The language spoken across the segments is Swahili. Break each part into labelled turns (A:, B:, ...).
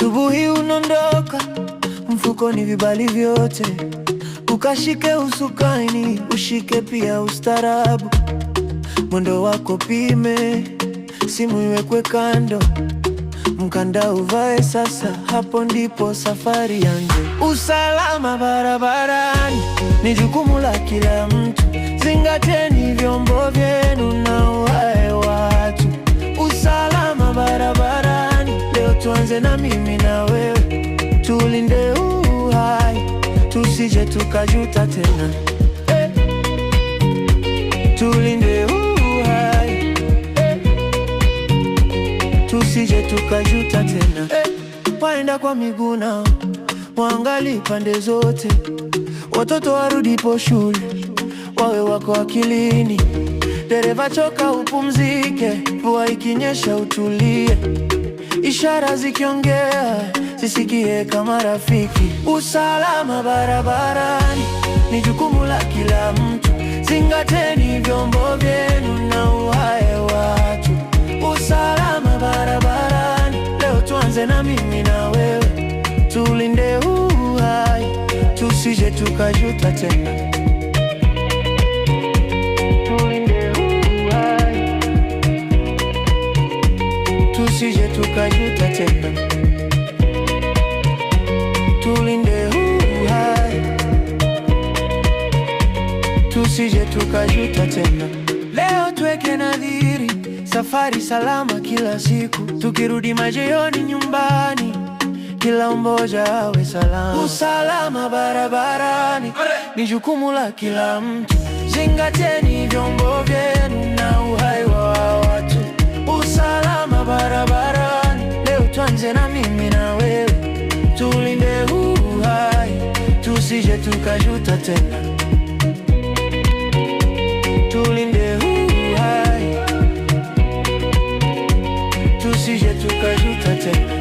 A: Asubuhi unaondoka, mfukoni vibali vyote, ukashike usukani, ushike pia ustarabu. Mwendo wako pime, simu iwekwe kando, mkanda uvae sasa, hapo ndipo safari yanze. Usalama barabarani ni jukumu la kila mtu, zingateni vyombo vyenu na uwae watu. Usalama barabarani, leo tuanze na mimi na wewe, tulinde uhai, tusije tukajuta tena. Tulinde uhai, tusije tukajuta tena. Waenda kwa miguu nao waangalie pande zote, watoto warudipo shule wawe wako akilini. Dereva choka upumzike, mvua ikinyesha utulie, ishara zikiongea zisikie kama rafiki. Usalama barabarani ni jukumu la kila mtu, zingateni vyombo vyenu na uwae watu. Usalama barabarani, leo tuanze na mimi na wewe, tulinde uhai, tusije tukajuta tena. Tulinde uhai, tusije tukajuta tena. Tulinde uhai, tusije tukajuta tena. Leo tuweke nadhiri, safari salama kila siku, tukirudi majioni nyumbani, kila mmoja awe salama. Usalama barabarani ni jukumu la kila mtu, zingateni vyombo vyenu na uhai wa watu. Usalama barabarani, leo tuanze na mimi na wewe, tulinde uhai, tusije tukajuta tena. Tulinde uhai, tusije tukajuta tena.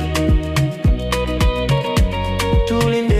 A: Tulinde